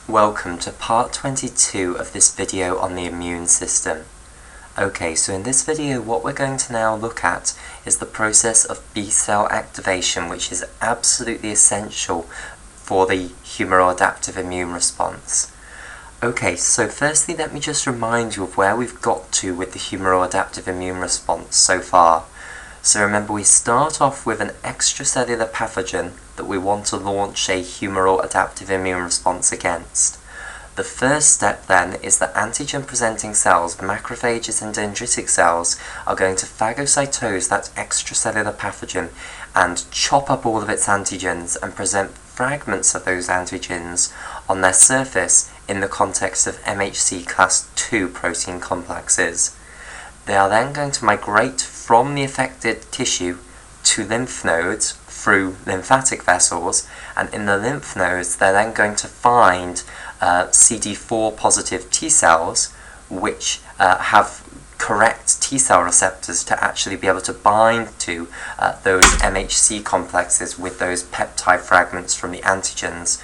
Welcome to part 22 of this video on the immune system. Okay, so in this video what we're going to now look at is the process of B-cell activation, which is absolutely essential for the humoral adaptive immune response. Okay, so firstly let me just remind you of where we've got to with the humoral adaptive immune response so far. So remember, we start off with an extracellular pathogen that we want to launch a humoral adaptive immune response against. The first step then is that antigen-presenting cells, macrophages and dendritic cells, are going to phagocytose that extracellular pathogen and chop up all of its antigens and present fragments of those antigens on their surface in the context of MHC class II protein complexes. They are then going to migrate from the affected tissue to lymph nodes through lymphatic vessels, and in the lymph nodes they're then going to find CD4 positive T cells which have correct T cell receptors to actually be able to bind to those MHC complexes with those peptide fragments from the antigens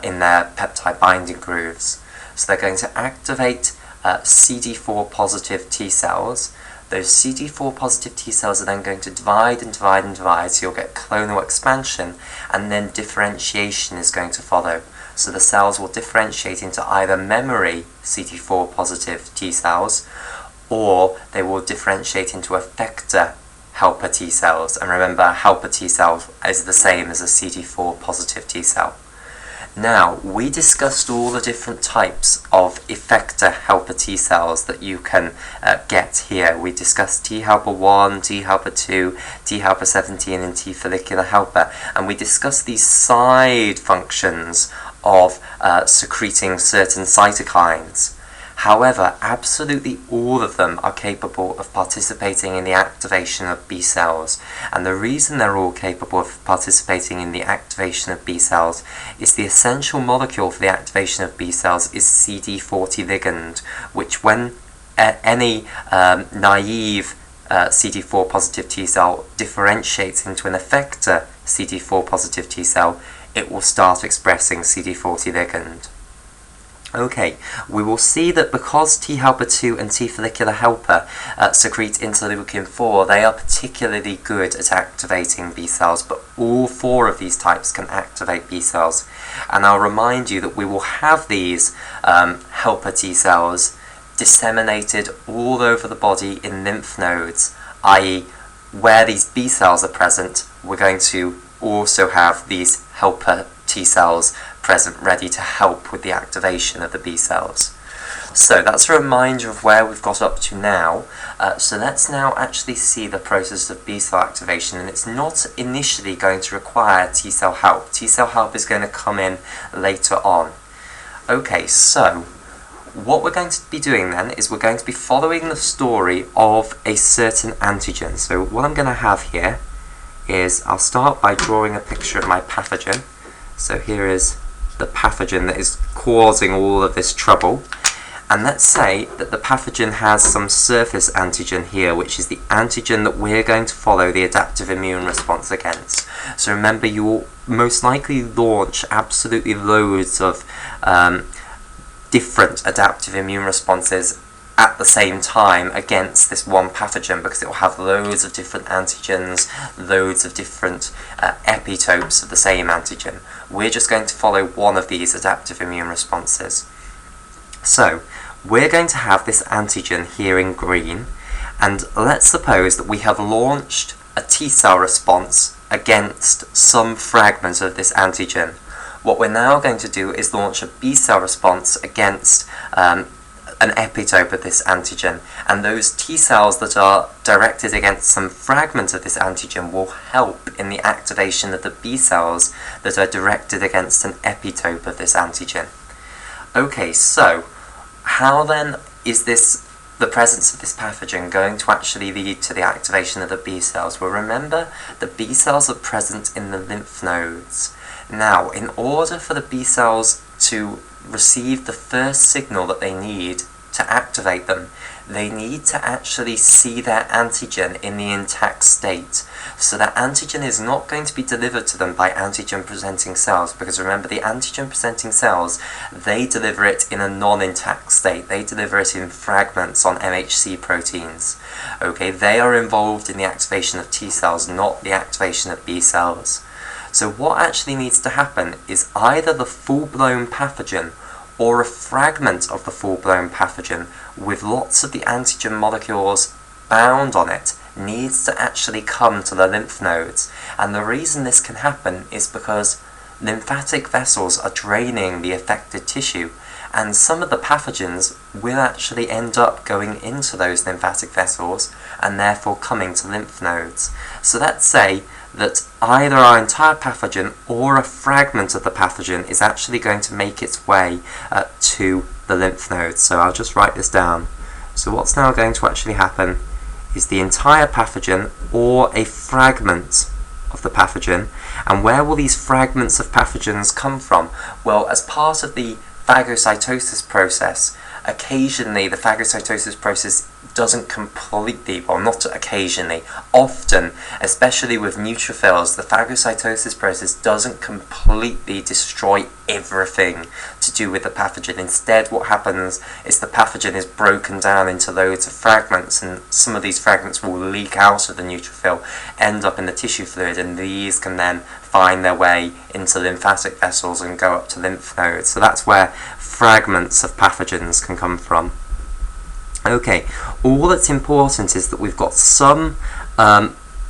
in their peptide binding grooves. So they're going to activate CD4 positive T cells. Those CD4 positive T cells are then going to divide and divide and divide, so you'll get clonal expansion, and then differentiation is going to follow. So the cells will differentiate into either memory CD4 positive T cells, or they will differentiate into effector helper T cells. And remember, a helper T cell is the same as a CD4 positive T cell. Now, we discussed all the different types of effector helper T cells that you can get here. We discussed T helper 1, T helper 2, T helper 17 and T follicular helper, and we discussed these side functions of secreting certain cytokines. However, absolutely all of them are capable of participating in the activation of B cells, and the reason they're all capable of participating in the activation of B cells is the essential molecule for the activation of B cells is CD40 ligand, which when any naive CD4 positive T cell differentiates into an effector CD4 positive T cell, it will start expressing CD40 ligand. Okay, we will see that because T helper 2 and T follicular helper secrete interleukin 4, they are particularly good at activating B cells, but all four of these types can activate B cells. And I'll remind you that we will have these helper T cells disseminated all over the body in lymph nodes, i.e. where these B cells are present, we're going to also have these helper T cells present ready to help with the activation of the B cells. So that's a reminder of where we've got up to now. So let's now actually see the process of B cell activation, and it's not initially going to require T cell help. T cell help is going to come in later on. Okay, so what we're going to be doing then is we're going to be following the story of a certain antigen. So what I'm going to have here is I'll start by drawing a picture of my pathogen. So here is the pathogen that is causing all of this trouble, and let's say that the pathogen has some surface antigen here, which is the antigen that we're going to follow the adaptive immune response against. So remember, you will most likely launch absolutely loads of different adaptive immune responses at the same time against this one pathogen, because it will have loads of different antigens, loads of different epitopes of the same antigen. We're just going to follow one of these adaptive immune responses. So we're going to have this antigen here in green, and let's suppose that we have launched a T cell response against some fragment of this antigen. What we're now going to do is launch a B cell response against an epitope of this antigen, and those T cells that are directed against some fragment of this antigen will help in the activation of the B cells that are directed against an epitope of this antigen. Okay, so how then is the presence of this pathogen going to actually lead to the activation of the B cells? Well, remember, the B cells are present in the lymph nodes. Now, in order for the B cells to receive the first signal that they need to activate them, they need to actually see their antigen in the intact state. So that antigen is not going to be delivered to them by antigen-presenting cells, because remember, the antigen-presenting cells, they deliver it in a non-intact state. They deliver it in fragments on MHC proteins. Okay, they are involved in the activation of T cells, not the activation of B cells. So what actually needs to happen is either the full-blown pathogen or a fragment of the full-blown pathogen with lots of the antigen molecules bound on it needs to actually come to the lymph nodes. And the reason this can happen is because lymphatic vessels are draining the affected tissue, and some of the pathogens will actually end up going into those lymphatic vessels and therefore coming to lymph nodes. So let's say that either our entire pathogen or a fragment of the pathogen is actually going to make its way to the lymph nodes. So I'll just write this down. So what's now going to actually happen is the entire pathogen or a fragment of the pathogen. And where will these fragments of pathogens come from? Well, as part of the phagocytosis process, occasionally the phagocytosis process doesn't completely, well, not occasionally, often, especially with neutrophils, the phagocytosis process doesn't completely destroy everything to do with the pathogen. Instead, what happens is the pathogen is broken down into loads of fragments, and some of these fragments will leak out of the neutrophil, end up in the tissue fluid, and these can then find their way into lymphatic vessels and go up to lymph nodes. So that's where fragments of pathogens can come from. Okay, all that's important is that we've got some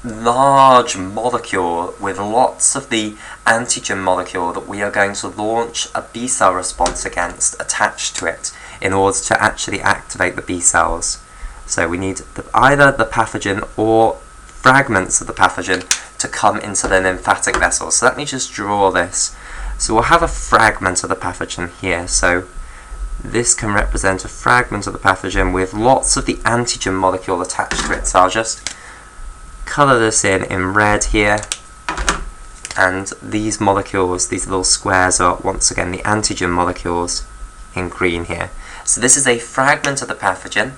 large molecule with lots of the antigen molecule that we are going to launch a B cell response against attached to it in order to actually activate the B cells. So we need either the pathogen or fragments of the pathogen to come into the lymphatic vessels. So let me just draw this. So we'll have a fragment of the pathogen here. So this can represent a fragment of the pathogen with lots of the antigen molecule attached to it. So I'll just colour this in red here. And these molecules, these little squares, are once again the antigen molecules in green here. So this is a fragment of the pathogen.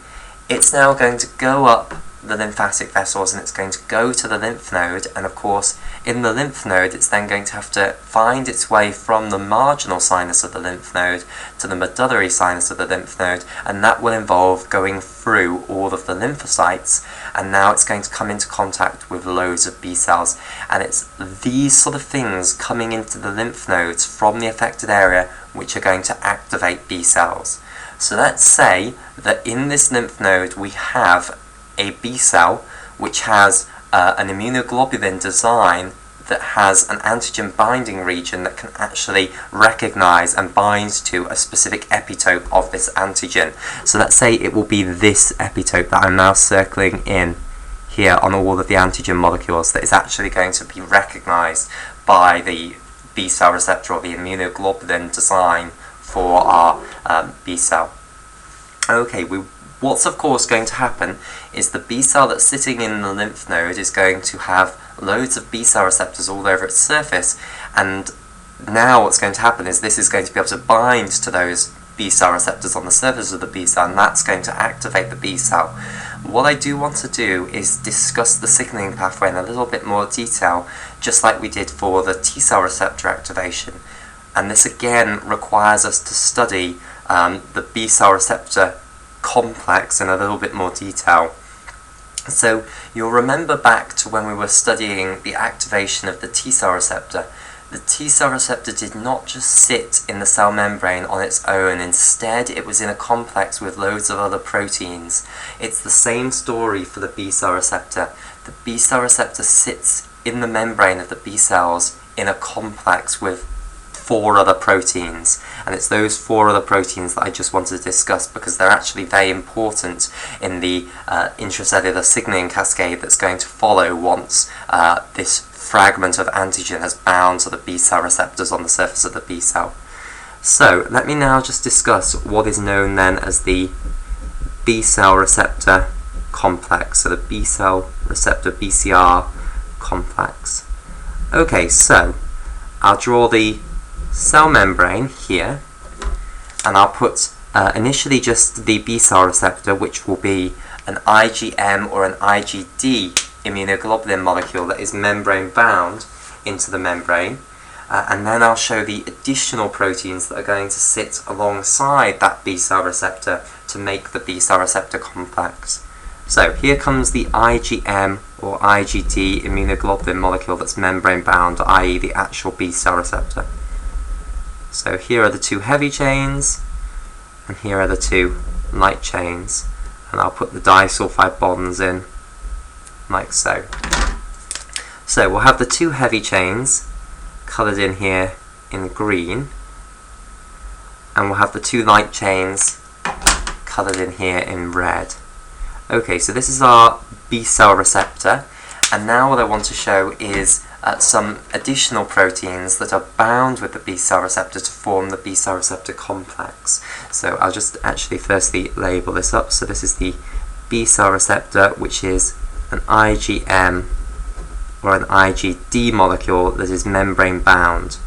It's now going to go up the lymphatic vessels and it's going to go to the lymph node, and of course in the lymph node it's then going to have to find its way from the marginal sinus of the lymph node to the medullary sinus of the lymph node, and that will involve going through all of the lymphocytes, and now it's going to come into contact with loads of B cells, and it's these sort of things coming into the lymph nodes from the affected area which are going to activate B cells. So let's say that in this lymph node we have a B cell which has an immunoglobulin design that has an antigen binding region that can actually recognize and bind to a specific epitope of this antigen. So let's say it will be this epitope that I'm now circling in here on all of the antigen molecules that is actually going to be recognized by the B cell receptor or the immunoglobulin design for our B cell. Okay, what's of course going to happen is the B cell that's sitting in the lymph node is going to have loads of B cell receptors all over its surface, and now what's going to happen is this is going to be able to bind to those B cell receptors on the surface of the B cell, and that's going to activate the B cell. What I do want to do is discuss the signaling pathway in a little bit more detail, just like we did for the T cell receptor activation, and this again requires us to study the B cell receptor complex in a little bit more detail. So you'll remember back to when we were studying the activation of the T cell receptor. The T cell receptor did not just sit in the cell membrane on its own, instead it was in a complex with loads of other proteins. It's the same story for the B cell receptor. The B cell receptor sits in the membrane of the B cells in a complex with 4 other proteins, and it's those 4 other proteins that I just wanted to discuss because they're actually very important in the intracellular signaling cascade that's going to follow once this fragment of antigen has bound to the B cell receptors on the surface of the B cell. So let me now just discuss what is known then as the B cell receptor complex, so the B cell receptor BCR complex. Okay, so I'll draw the cell membrane here, and I'll put initially just the B cell receptor, which will be an IgM or an IgD immunoglobulin molecule that is membrane bound into the membrane. And then I'll show the additional proteins that are going to sit alongside that B cell receptor to make the B cell receptor complex. So here comes the IgM or IgD immunoglobulin molecule that's membrane bound, i.e. the actual B cell receptor. So here are the two heavy chains, and here are the two light chains. And I'll put the disulfide bonds in like so. So we'll have the two heavy chains coloured in here in green, and we'll have the two light chains coloured in here in red. Okay, so this is our B cell receptor, and now what I want to show is some additional proteins that are bound with the B cell receptor to form the B cell receptor complex. So I'll just actually firstly label this up. So this is the B cell receptor, which is an IgM or an IgD molecule that is membrane bound.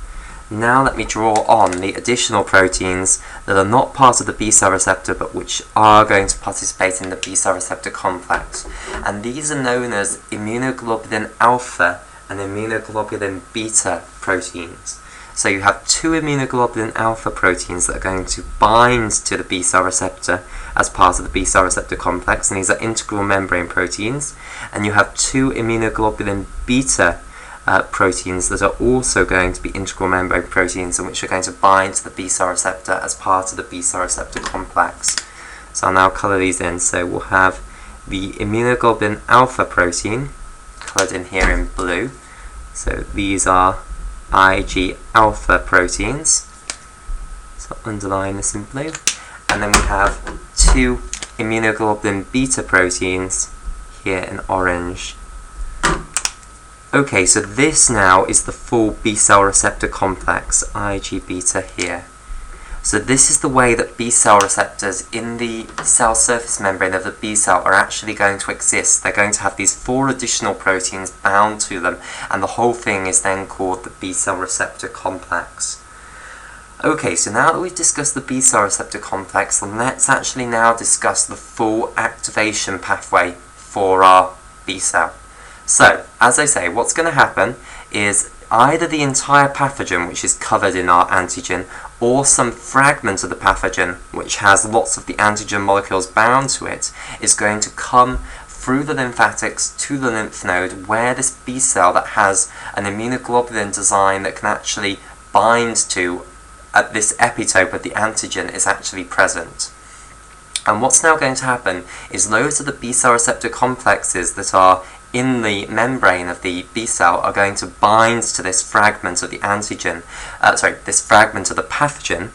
Now let me draw on the additional proteins that are not part of the B cell receptor but which are going to participate in the B cell receptor complex. And these are known as immunoglobulin alpha and immunoglobulin beta proteins. So you have two immunoglobulin alpha proteins that are going to bind to the B cell receptor as part of the B cell receptor complex, and these are integral membrane proteins. And you have two immunoglobulin beta proteins that are also going to be integral membrane proteins and which are going to bind to the B cell receptor as part of the B cell receptor complex. So I'll now colour these in. So we'll have the immunoglobulin alpha protein coloured in here in blue. So these are Ig alpha proteins. So I'll underline this in blue. And then we have two immunoglobulin beta proteins here in orange. Okay, so this now is the full B cell receptor complex, Ig beta here. So this is the way that B cell receptors in the cell surface membrane of the B cell are actually going to exist. They're going to have these four additional proteins bound to them, and the whole thing is then called the B cell receptor complex. Okay, so now that we've discussed the B cell receptor complex, let's actually now discuss the full activation pathway for our B cell. So, as I say, what's going to happen is either the entire pathogen, which is covered in our antigen, or some fragment of the pathogen, which has lots of the antigen molecules bound to it, is going to come through the lymphatics to the lymph node, where this B cell that has an immunoglobulin design that can actually bind to this epitope of the antigen is actually present. And what's now going to happen is loads of the B cell receptor complexes that are in the membrane of the B cell are going to bind to this fragment of the antigen, this fragment of the pathogen,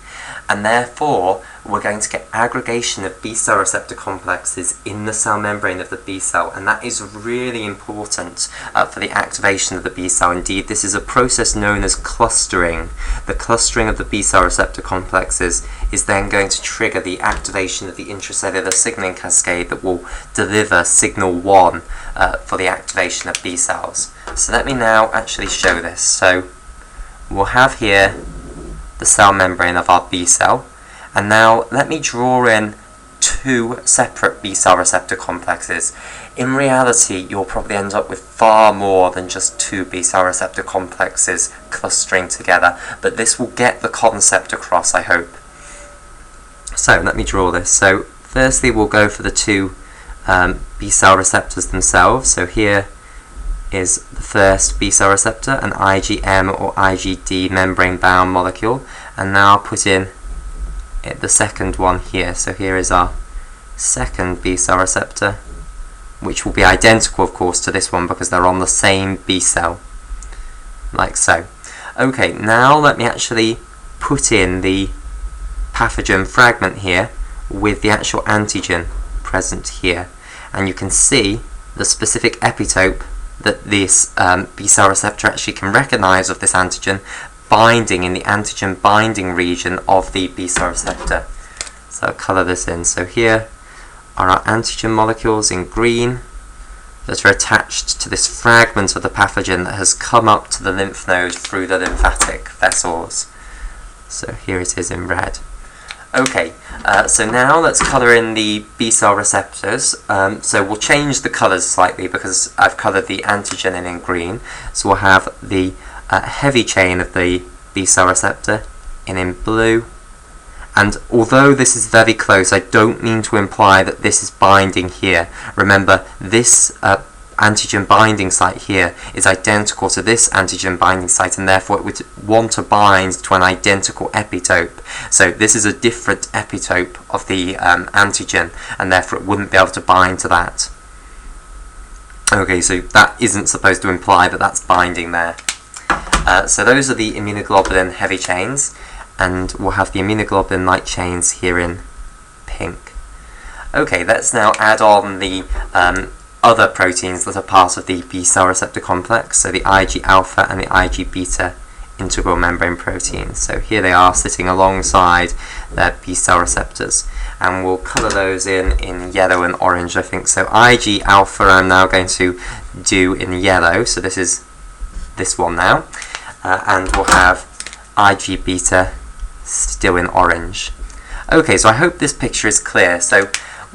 and therefore we're going to get aggregation of B cell receptor complexes in the cell membrane of the B cell, and that is really important for the activation of the B cell. Indeed, this is a process known as clustering. The clustering of the B cell receptor complexes is then going to trigger the activation of the intracellular signaling cascade that will deliver signal 1 for the activation of B cells. So let me now actually show this. So we'll have here the cell membrane of our B cell, and now let me draw in two separate B cell receptor complexes. In reality, you'll probably end up with far more than just two B cell receptor complexes clustering together, but this will get the concept across, I hope. So let me draw this. So firstly we'll go for the two B cell receptors themselves. So here is the first B cell receptor, an IgM or IgD membrane bound molecule, and now I'll put in the second one here. So here is our second B cell receptor, which will be identical of course to this one because they're on the same B cell, like so. Okay, now let me actually put in the pathogen fragment here with the actual antigen present here, and you can see the specific epitope that this B cell receptor actually can recognize of this antigen binding in the antigen binding region of the B cell receptor. So I'll colour this in. So here are our antigen molecules in green that are attached to this fragment of the pathogen that has come up to the lymph node through the lymphatic vessels. So here it is in red. Okay, so now let's colour in the B-cell receptors. So we'll change the colours slightly because I've coloured the antigen in green. So we'll have the heavy chain of the B-cell receptor in blue. And although this is very close, I don't mean to imply that this is binding here. Remember, this antigen binding site here is identical to this antigen binding site, and therefore it would want to bind to an identical epitope. So this is a different epitope of the antigen, and therefore it wouldn't be able to bind to that. Okay, so that isn't supposed to imply that that's binding there. So those are the immunoglobulin heavy chains, and we'll have the immunoglobulin light chains here in pink. Okay, let's now add on the other proteins that are part of the B-cell receptor complex, so the Ig alpha and the Ig beta integral membrane proteins. So here they are sitting alongside their B-cell receptors, and we'll colour those in yellow and orange, I think. So Ig alpha I'm now going to do in yellow, so this is this one now, and we'll have Ig beta still in orange. Okay, so I hope this picture is clear. So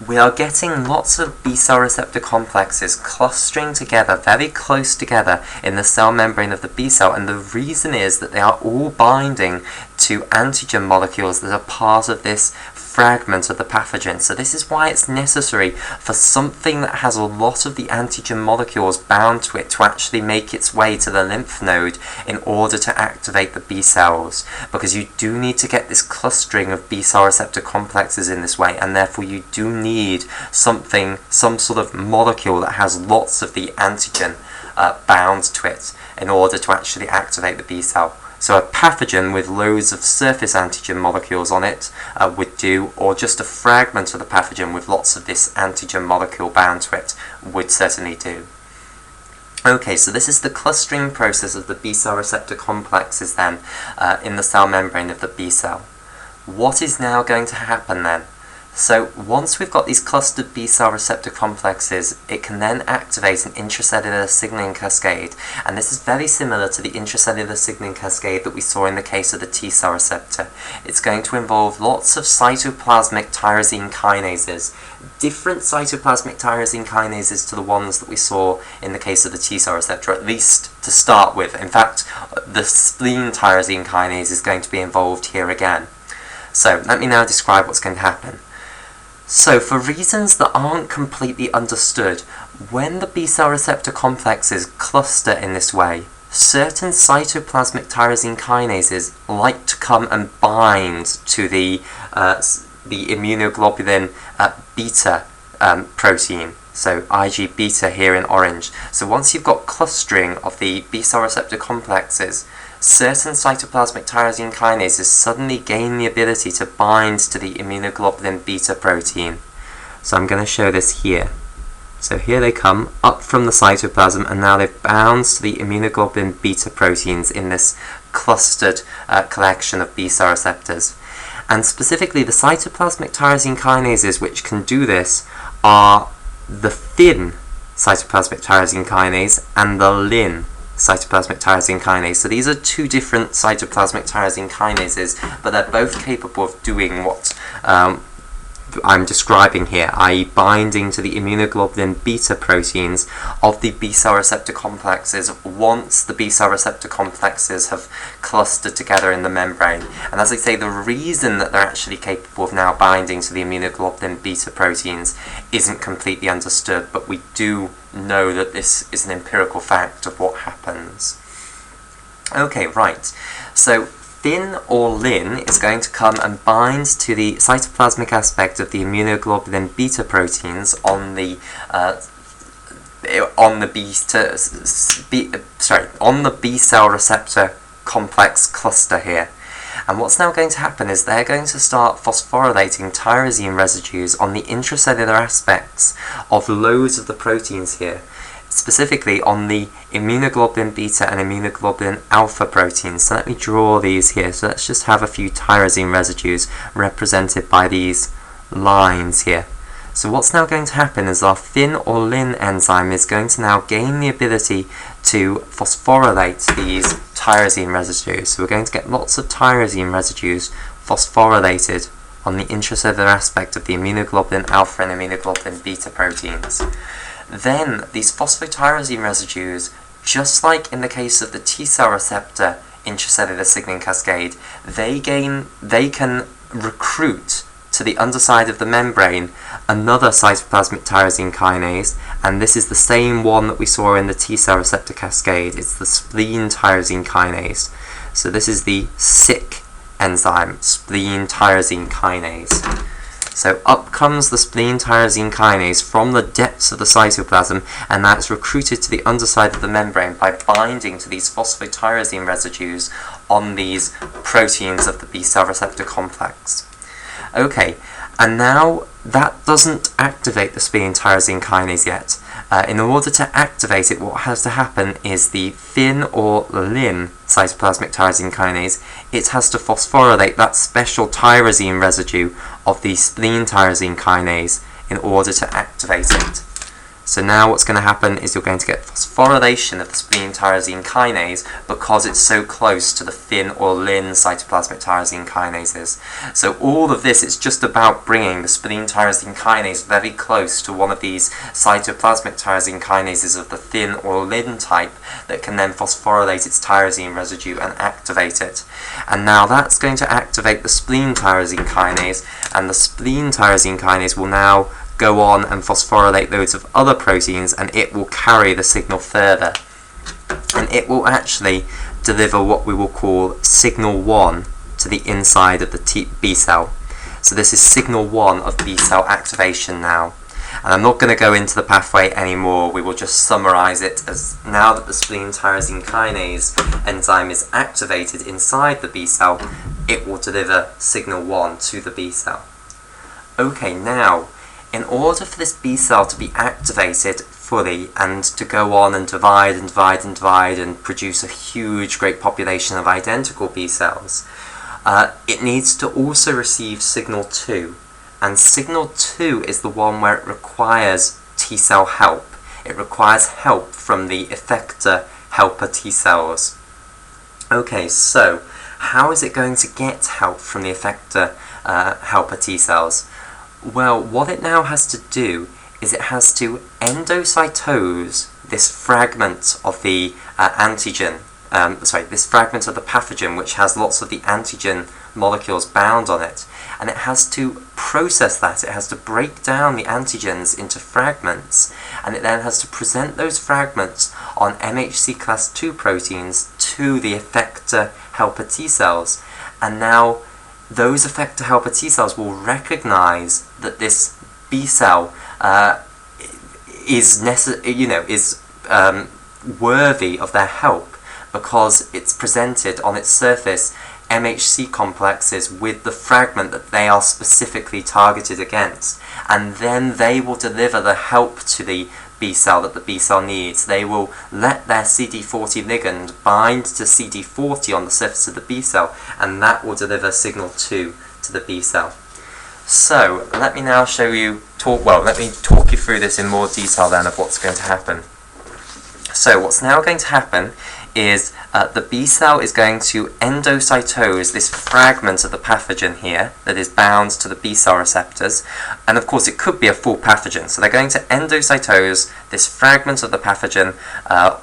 we are getting lots of B-cell receptor complexes clustering together, very close together in the cell membrane of the B-cell, and the reason is that they are all binding to antigen molecules that are part of this fragment of the pathogen. So this is why it's necessary for something that has a lot of the antigen molecules bound to it to actually make its way to the lymph node in order to activate the B cells, because you do need to get this clustering of B-cell receptor complexes in this way, and therefore you do need some sort of molecule that has lots of the antigen bound to it in order to actually activate the B cell. So a pathogen with loads of surface antigen molecules on it would do, or just a fragment of the pathogen with lots of this antigen molecule bound to it would certainly do. Okay, so this is the clustering process of the B-cell receptor complexes then in the cell membrane of the B-cell. What is now going to happen then? So once we've got these clustered B-cell receptor complexes, it can then activate an intracellular signaling cascade, and this is very similar to the intracellular signaling cascade that we saw in the case of the T-cell receptor. It's going to involve lots of cytoplasmic tyrosine kinases, different cytoplasmic tyrosine kinases to the ones that we saw in the case of the T-cell receptor, at least to start with. In fact, the spleen tyrosine kinase is going to be involved here again. So let me now describe what's going to happen. So for reasons that aren't completely understood, when the B-cell receptor complexes cluster in this way, certain cytoplasmic tyrosine kinases like to come and bind to the immunoglobulin beta protein, so Ig beta here in orange. So once you've got clustering of the B-cell receptor complexes, certain cytoplasmic tyrosine kinases suddenly gain the ability to bind to the immunoglobulin beta protein. So I'm going to show this here. So here they come up from the cytoplasm, and now they've bound to the immunoglobulin beta proteins in this clustered collection of B-cell receptors. And specifically the cytoplasmic tyrosine kinases which can do this are the thin cytoplasmic tyrosine kinase and the lin cytoplasmic tyrosine kinase. So these are two different cytoplasmic tyrosine kinases, but they're both capable of doing what I'm describing here, i.e. binding to the immunoglobulin beta proteins of the B-cell receptor complexes once the B-cell receptor complexes have clustered together in the membrane. And as I say, the reason that they're actually capable of now binding to the immunoglobulin beta proteins isn't completely understood, but we do know that this is an empirical fact of what happens. Okay, right. So thin or lin is going to come and bind to the cytoplasmic aspect of the immunoglobulin beta proteins on the B-cell receptor complex cluster here. And what's now going to happen is they're going to start phosphorylating tyrosine residues on the intracellular aspects of loads of the proteins here, specifically on the immunoglobulin beta and immunoglobulin alpha proteins. So let me draw these here. So let's just have a few tyrosine residues represented by these lines here. So what's now going to happen is our thin or lin enzyme is going to now gain the ability to phosphorylate these tyrosine residues. So we're going to get lots of tyrosine residues phosphorylated on the intracellular aspect of the immunoglobulin alpha and immunoglobulin beta proteins. Then these phosphotyrosine residues, just like in the case of the T-cell receptor intracellular signaling cascade, they can recruit to the underside of the membrane another cytoplasmic tyrosine kinase, and this is the same one that we saw in the T-cell receptor cascade. It's the spleen tyrosine kinase. So this is the SYK enzyme, spleen tyrosine kinase. So up comes the spleen tyrosine kinase from the depths of the cytoplasm, and that's recruited to the underside of the membrane by binding to these phosphotyrosine residues on these proteins of the B-cell receptor complex. Okay, and now that doesn't activate the spleen tyrosine kinase yet. In order to activate it, what has to happen is the Fin or Lin cytoplasmic tyrosine kinase, it has to phosphorylate that special tyrosine residue of the spleen tyrosine kinase in order to activate it. So now what's going to happen is you're going to get phosphorylation of the spleen tyrosine kinase because it's so close to the Fin or Lin cytoplasmic tyrosine kinases. So all of this is just about bringing the spleen tyrosine kinase very close to one of these cytoplasmic tyrosine kinases of the Fin or Lin type that can then phosphorylate its tyrosine residue and activate it. And now that's going to activate the spleen tyrosine kinase, and the spleen tyrosine kinase will now go on and phosphorylate loads of other proteins, and it will carry the signal further. And it will actually deliver what we will call signal 1 to the inside of the B cell. So this is signal 1 of B cell activation now. And I'm not going to go into the pathway anymore, we will just summarize it as now that the spleen tyrosine kinase enzyme is activated inside the B cell, it will deliver signal 1 to the B cell. Okay, now, in order for this B cell to be activated fully and to go on and divide and divide and divide and produce a huge, great population of identical B cells, it needs to also receive signal 2. And signal 2 is the one where it requires T cell help. It requires help from the effector helper T cells. Okay, so how is it going to get help from the effector helper T cells? Well, what it now has to do is it has to endocytose this fragment of the this fragment of the pathogen which has lots of the antigen molecules bound on it, and it has to process that. It has to break down the antigens into fragments, and it then has to present those fragments on MHC class II proteins to the effector helper T cells, and now those effector helper T cells will recognize that this B cell is worthy of their help because it's presented on its surface MHC complexes with the fragment that they are specifically targeted against, and then they will deliver the help to the B cell that the B cell needs. They will let their CD40 ligand bind to CD40 on the surface of the B cell, and that will deliver signal 2 to the B cell. So let me now let me talk you through this in more detail then of what's going to happen. So what's now going to happen is the B cell is going to endocytose this fragment of the pathogen here that is bound to the B cell receptors, and of course it could be a full pathogen, so they're going to endocytose this fragment of the pathogen,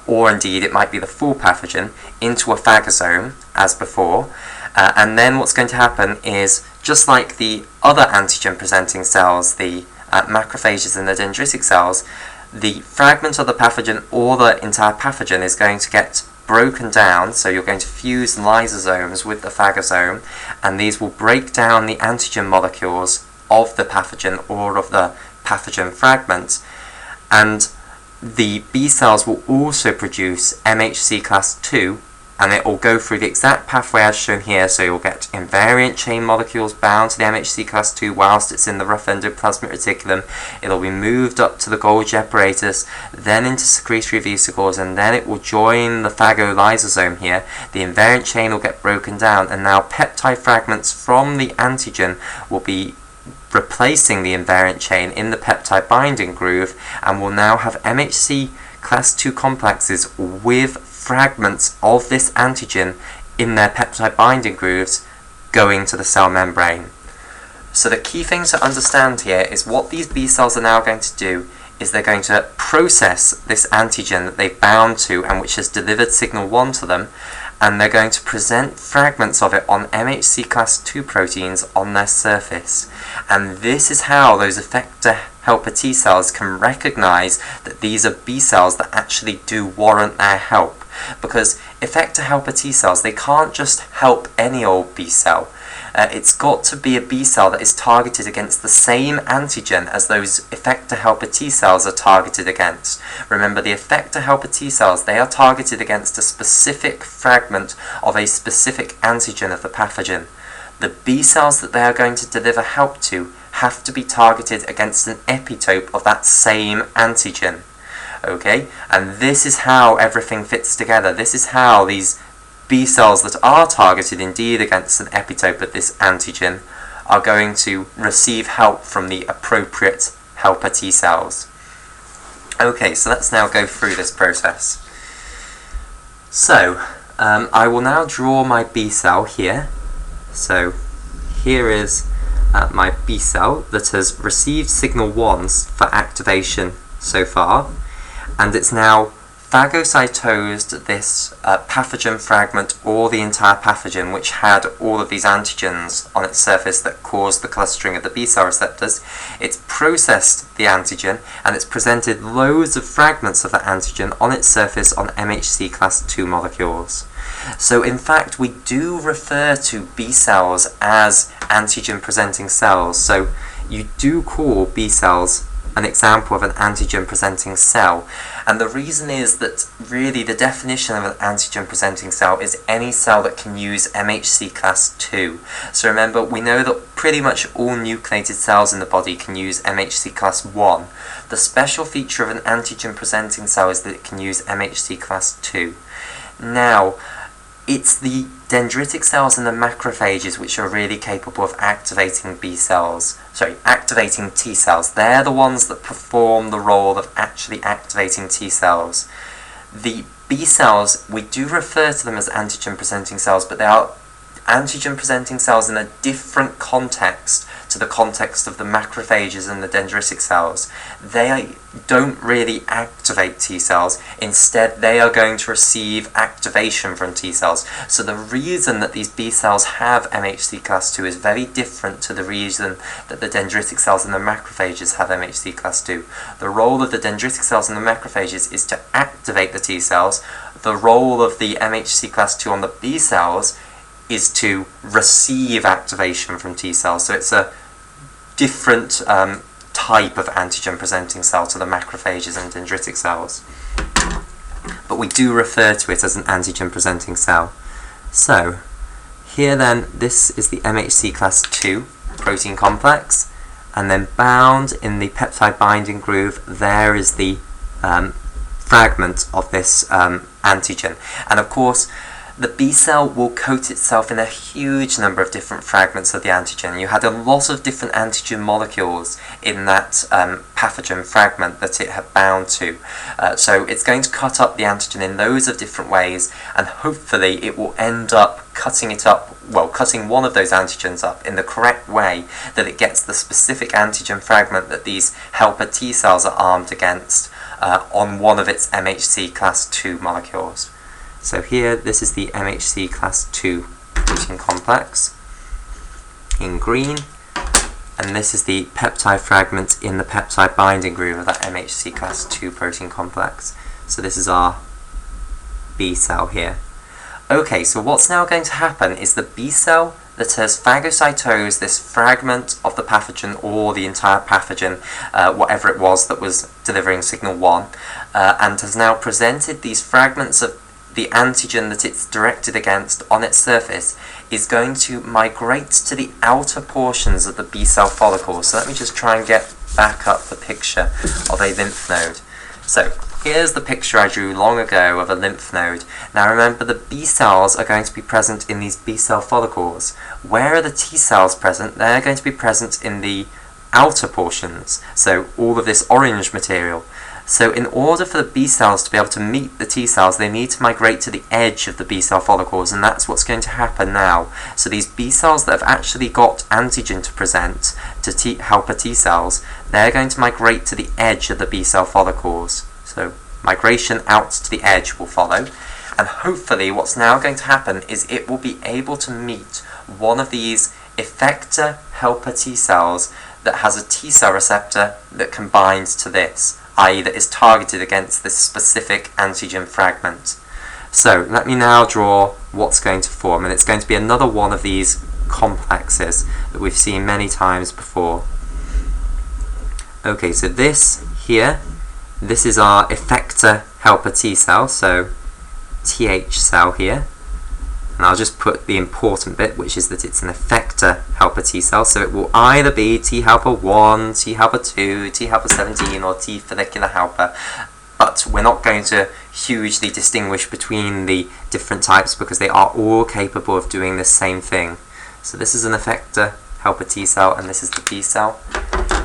or indeed it might be the full pathogen, into a phagosome as before, and then what's going to happen is, just like the other antigen presenting cells, the macrophages and the dendritic cells, the fragment of the pathogen or the entire pathogen is going to get broken down, so you're going to fuse lysosomes with the phagosome, and these will break down the antigen molecules of the pathogen or of the pathogen fragment, and the B cells will also produce MHC class II, and it will go through the exact pathway as shown here, so you'll get invariant chain molecules bound to the MHC class II whilst it's in the rough endoplasmic reticulum. It'll be moved up to the Golgi apparatus, then into secretory vesicles, and then it will join the phagolysosome here. The invariant chain will get broken down, and now peptide fragments from the antigen will be replacing the invariant chain in the peptide binding groove, and will now have MHC class II complexes with fragments of this antigen in their peptide binding grooves going to the cell membrane. So the key thing to understand here is what these B cells are now going to do is they're going to process this antigen that they've bound to and which has delivered signal 1 to them, and they're going to present fragments of it on MHC class II proteins on their surface. And this is how those effector helper T cells can recognize that these are B cells that actually do warrant their help. Because effector helper T cells, they can't just help any old B cell. It's got to be a B cell that is targeted against the same antigen as those effector helper T cells are targeted against. Remember, the effector helper T cells, they are targeted against a specific fragment of a specific antigen of the pathogen. The B cells that they are going to deliver help to have to be targeted against an epitope of that same antigen. Okay, and this is how everything fits together. This is how these B cells that are targeted indeed against an epitope of this antigen are going to receive help from the appropriate helper T cells. Okay, so let's now go through this process. So, I will now draw my B cell here. So, here is my B cell that has received signal 1 for activation so far, and it's now phagocytosed this pathogen fragment or the entire pathogen, which had all of these antigens on its surface that caused the clustering of the B cell receptors. It's processed the antigen and it's presented loads of fragments of that antigen on its surface on MHC class II molecules. So in fact we do refer to B cells as antigen presenting cells. So you do call B cells an example of an antigen presenting cell, and the reason is that really the definition of an antigen presenting cell is any cell that can use MHC class II. So remember, we know that pretty much all nucleated cells in the body can use MHC class I. The special feature of an antigen presenting cell is that it can use MHC class II. Now, it's the dendritic cells and the macrophages which are really capable of activating activating T cells. They're the ones that perform the role of actually activating T cells. The B cells, we do refer to them as antigen presenting cells, but they are antigen presenting cells in a different context to the context of the macrophages and the dendritic cells. They don't really activate T cells. Instead, they are going to receive activation from T cells. So the reason that these B cells have MHC class II is very different to the reason that the dendritic cells and the macrophages have MHC class II. The role of the dendritic cells and the macrophages is to activate the T cells. The role of the MHC class II on the B cells is to receive activation from T cells. So it's a different type of antigen presenting cell to the macrophages and dendritic cells. But we do refer to it as an antigen presenting cell. So here then, this is the MHC class II protein complex, and then bound in the peptide binding groove, there is the fragment of this antigen. And of course, the B cell will coat itself in a huge number of different fragments of the antigen. You had a lot of different antigen molecules in that pathogen fragment that it had bound to. So it's going to cut up the antigen in loads of different ways, and hopefully it will end up cutting one of those antigens up in the correct way that it gets the specific antigen fragment that these helper T cells are armed against on one of its MHC class II molecules. So here, this is the MHC class II protein complex in green, and this is the peptide fragment in the peptide binding groove of that MHC class II protein complex. So this is our B cell here. Okay, so what's now going to happen is the B cell that has phagocytosed this fragment of the pathogen or the entire pathogen, whatever it was that was delivering signal 1, and has now presented these fragments of the antigen that it's directed against on its surface, is going to migrate to the outer portions of the B cell follicle. So let me just try and get back up the picture of a lymph node. So here's the picture I drew long ago of a lymph node. Now remember, the B cells are going to be present in these B cell follicles. Where are the T cells present? They're going to be present in the outer portions, so all of this orange material. So in order for the B cells to be able to meet the T cells, they need to migrate to the edge of the B cell follicles, and that's what's going to happen now. So these B cells that have actually got antigen to present to helper T cells, they're going to migrate to the edge of the B cell follicles. So migration out to the edge will follow, and hopefully what's now going to happen is it will be able to meet one of these effector helper T cells that has a T cell receptor that can bind to this, i.e. that is targeted against this specific antigen fragment. So let me now draw what's going to form, and it's going to be another one of these complexes that we've seen many times before. Okay, so this here, this is our effector helper T cell, so TH cell here. And I'll just put the important bit, which is that it's an effector helper T cell, so it will either be T helper 1, T helper 2, T helper 17, or T follicular helper. But we're not going to hugely distinguish between the different types because they are all capable of doing the same thing. So this is an effector helper T cell, and this is the B cell.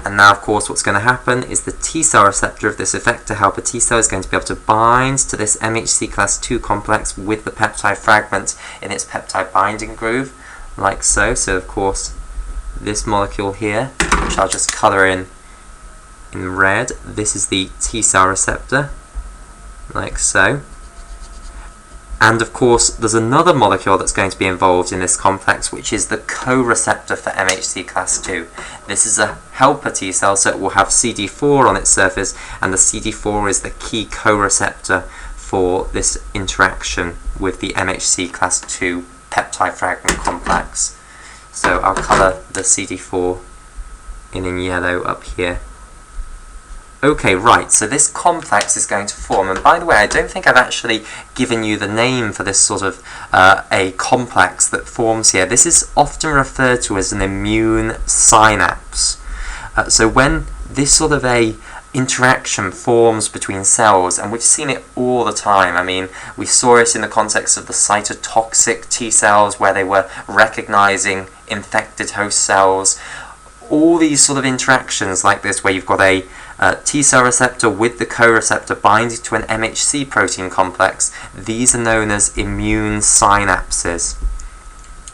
And now, of course, what's going to happen is the T cell receptor of this effector helper T cell is going to be able to bind to this MHC class II complex with the peptide fragment in its peptide binding groove, like so. So, of course, this molecule here, which I'll just colour in red, this is the T cell receptor, like so. And of course, there's another molecule that's going to be involved in this complex, which is the co-receptor for MHC class II. This is a helper T cell, so it will have CD4 on its surface, and the CD4 is the key co-receptor for this interaction with the MHC class II peptide fragment complex. So I'll colour the CD4 in yellow up here. Okay, right, so this complex is going to form, and by the way, I don't think I've actually given you the name for this sort of a complex that forms here. This is often referred to as an immune synapse. So when this sort of a interaction forms between cells, and we've seen it all the time. I mean, we saw it in the context of the cytotoxic T cells where they were recognizing infected host cells. All these sort of interactions like this where you've got a T cell receptor with the co-receptor binding to an MHC protein complex, these are known as immune synapses.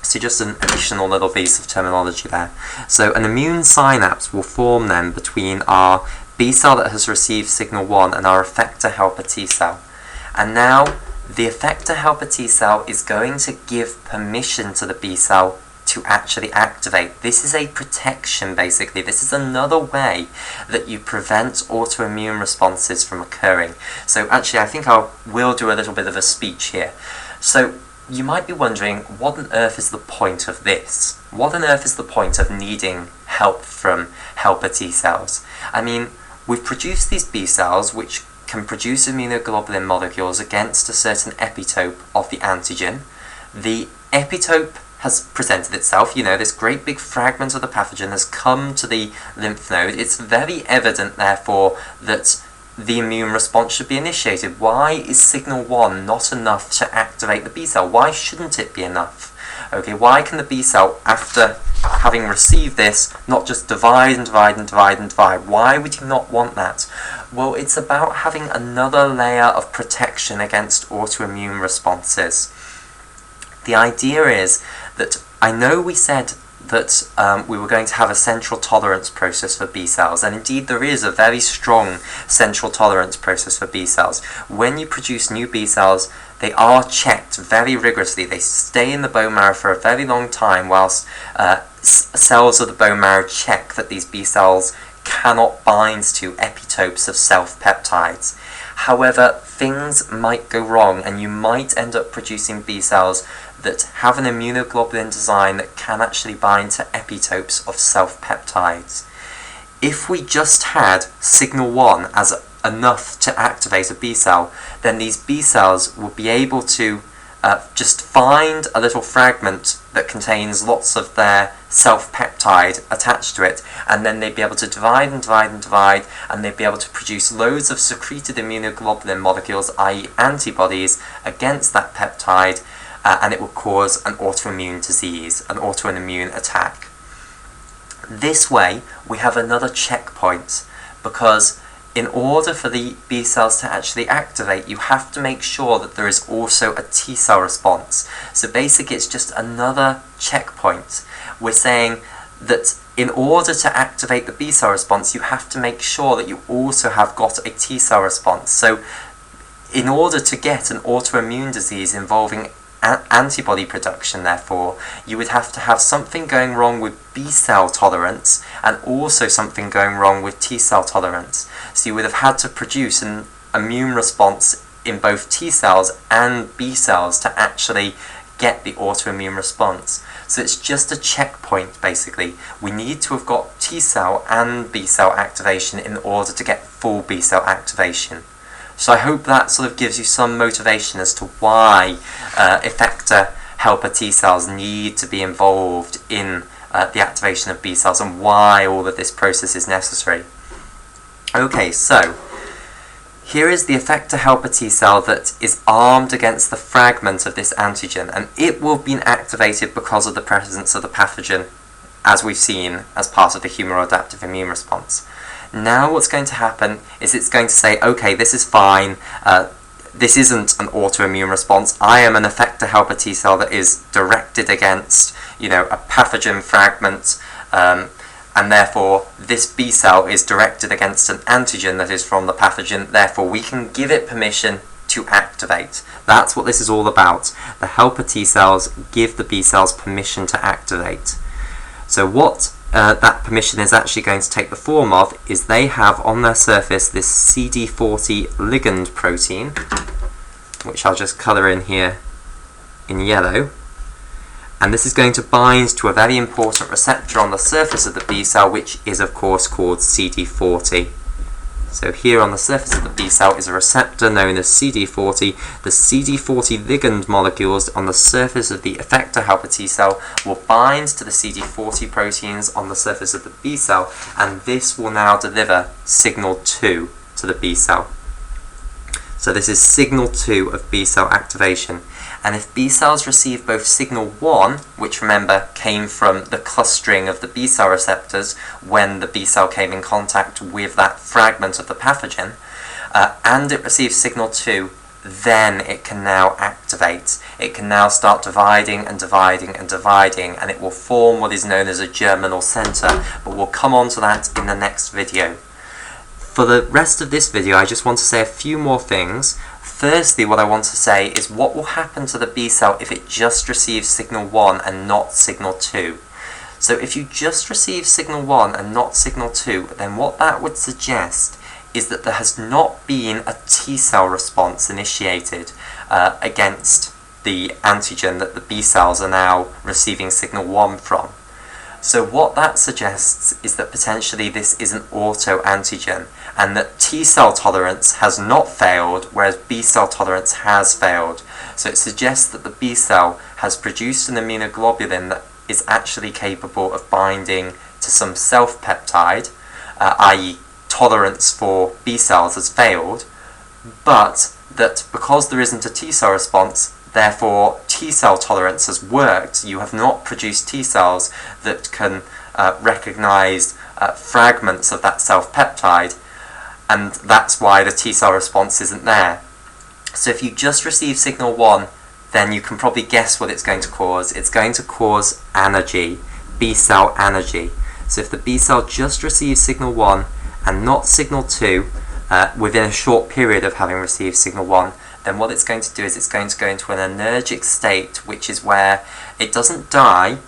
So just an additional little piece of terminology there. So an immune synapse will form then between our B cell that has received signal 1 and our effector helper T cell. And now the effector helper T cell is going to give permission to the B cell to actually activate. This is a protection, basically. This is another way that you prevent autoimmune responses from occurring. So actually, I think I will do a little bit of a speech here. So you might be wondering, what on earth is the point of this? What on earth is the point of needing help from helper T cells? I mean, we've produced these B cells which can produce immunoglobulin molecules against a certain epitope of the antigen. The epitope has presented itself, you know, this great big fragment of the pathogen has come to the lymph node. It's very evident, therefore, that the immune response should be initiated. Why is signal 1 not enough to activate the B cell? Why shouldn't it be enough? Okay, why can the B cell, after having received this, not just divide and divide and divide and divide? Why would you not want that? Well, it's about having another layer of protection against autoimmune responses. The idea is that, I know we said that we were going to have a central tolerance process for B cells, and indeed there is a very strong central tolerance process for B cells. When you produce new B cells, they are checked very rigorously. They stay in the bone marrow for a very long time whilst cells of the bone marrow check that these B cells cannot bind to epitopes of self-peptides. However, things might go wrong, and you might end up producing B cells that have an immunoglobulin design that can actually bind to epitopes of self-peptides. If we just had signal 1 as enough to activate a B cell, then these B cells will be able to just find a little fragment that contains lots of their self-peptide attached to it, and then they'd be able to divide and divide and divide, and they'd be able to produce loads of secreted immunoglobulin molecules, i.e. antibodies, against that peptide, and it will cause an autoimmune disease, an autoimmune attack. This way, we have another checkpoint, because in order for the B cells to actually activate, you have to make sure that there is also a T cell response. So basically it's just another checkpoint. We're saying that in order to activate the B cell response, you have to make sure that you also have got a T cell response. So in order to get an autoimmune disease involving antibody production, therefore, you would have to have something going wrong with B cell tolerance and also something going wrong with T cell tolerance. So you would have had to produce an immune response in both T cells and B cells to actually get the autoimmune response. So it's just a checkpoint, basically. We need to have got T cell and B cell activation in order to get full B cell activation. So I hope that sort of gives you some motivation as to why effector helper T cells need to be involved in the activation of B cells and why all of this process is necessary. Okay, so here is the effector helper T cell that is armed against the fragment of this antigen, and it will have been activated because of the presence of the pathogen, as we've seen as part of the humoral adaptive immune response. Now what's going to happen is it's going to say, okay, this is fine, this isn't an autoimmune response, I am an effector helper T cell that is directed against, a pathogen fragment, and therefore this B cell is directed against an antigen that is from the pathogen, therefore we can give it permission to activate. That's what this is all about. The helper T cells give the B cells permission to activate. So what that permission is actually going to take the form of is they have on their surface this CD40 ligand protein, which I'll just colour in here in yellow, and this is going to bind to a very important receptor on the surface of the B cell, which is of course called CD40. So here on the surface of the B cell is a receptor known as CD40. The CD40 ligand molecules on the surface of the effector helper T cell will bind to the CD40 proteins on the surface of the B cell, and this will now deliver signal 2 to the B cell. So this is signal 2 of B cell activation. And if B cells receive both signal 1, which remember came from the clustering of the B cell receptors when the B cell came in contact with that fragment of the pathogen, and it receives signal 2, then it can now activate. It can now start dividing and dividing and dividing, and it will form what is known as a germinal center, but we'll come on to that in the next video. For the rest of this video, I just want to say a few more things. Firstly, what I want to say is what will happen to the B cell if it just receives signal 1 and not signal 2. So if you just receive signal 1 and not signal 2, then what that would suggest is that there has not been a T cell response initiated against the antigen that the B cells are now receiving signal 1 from. So what that suggests is that potentially this is an autoantigen, and that T cell tolerance has not failed, whereas B cell tolerance has failed. So it suggests that the B cell has produced an immunoglobulin that is actually capable of binding to some self-peptide, i.e. tolerance for B cells has failed, but that because there isn't a T cell response, therefore T cell tolerance has worked. You have not produced T cells that can recognize fragments of that self-peptide, and that's why the T cell response isn't there. So if you just receive signal 1, then you can probably guess what it's going to cause. It's going to cause anergy, B cell anergy. So if the B cell just receives signal 1 and not signal 2 within a short period of having received signal 1, then what it's going to do is it's going to go into an anergic state, which is where it doesn't die,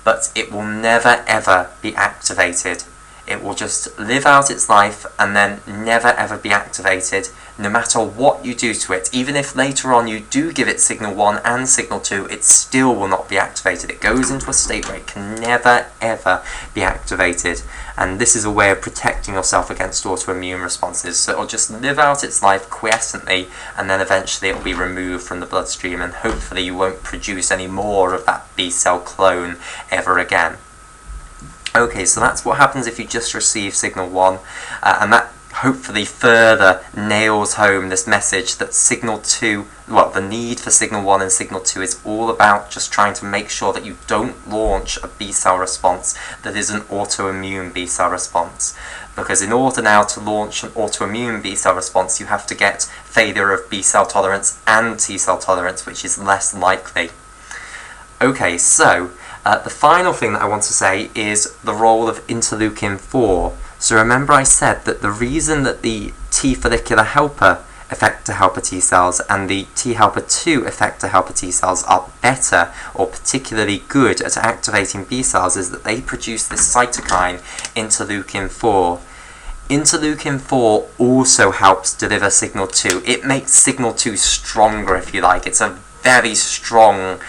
but it will never ever be activated. It will just live out its life and then never ever be activated, no matter what you do to it. Even if later on you do give it signal 1 and signal 2, it still will not be activated. It goes into a state where it can never ever be activated, and this is a way of protecting yourself against autoimmune responses. So it will just live out its life quiescently, and then eventually it will be removed from the bloodstream, and hopefully you won't produce any more of that B cell clone ever again. Okay, so that's what happens if you just receive signal 1, and that hopefully further nails home this message that signal 2, well, the need for signal 1 and signal 2 is all about just trying to make sure that you don't launch a B-cell response that is an autoimmune B-cell response. Because in order now to launch an autoimmune B-cell response, you have to get failure of B-cell tolerance and T-cell tolerance, which is less likely. Okay, so the final thing that I want to say is the role of interleukin-4. So remember I said that the reason that the T follicular helper effector helper T cells and the T helper 2 effector helper T cells are better or particularly good at activating B cells is that they produce this cytokine interleukin-4. Interleukin-4 also helps deliver signal 2. It makes signal 2 stronger, if you like. It's a very strong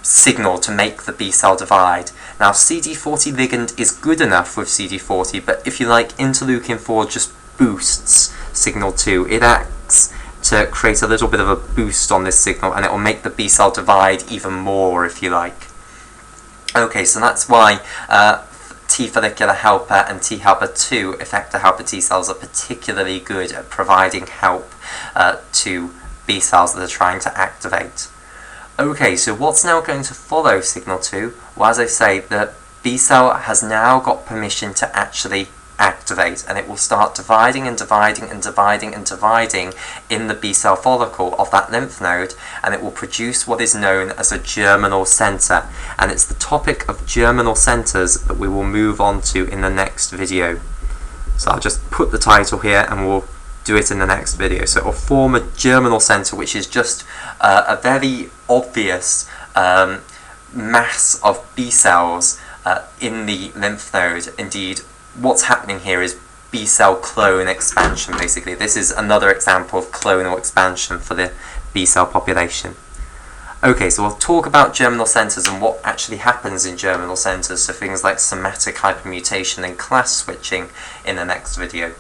signal to make the B-cell divide. Now, CD40 ligand is good enough with CD40, but if you like, interleukin-4 just boosts signal 2. It acts to create a little bit of a boost on this signal, and it will make the B-cell divide even more, if you like. Okay, so that's why T follicular helper and T helper 2 effector helper T cells are particularly good at providing help to B cells that are trying to activate. Okay, so what's now going to follow signal 2? Well, as I say, the B cell has now got permission to actually activate, and it will start dividing and dividing and dividing and dividing in the B cell follicle of that lymph node, and it will produce what is known as a germinal center. And it's the topic of germinal centers that we will move on to in the next video. So I'll just put the title here and we'll do it in the next video. So it will form a germinal center, which is just a very obvious mass of B cells in the lymph node. Indeed, what's happening here is B cell clone expansion, basically. This is another example of clonal expansion for the B cell population. Okay, so we'll talk about germinal centers and what actually happens in germinal centers, so things like somatic hypermutation and class switching in the next video.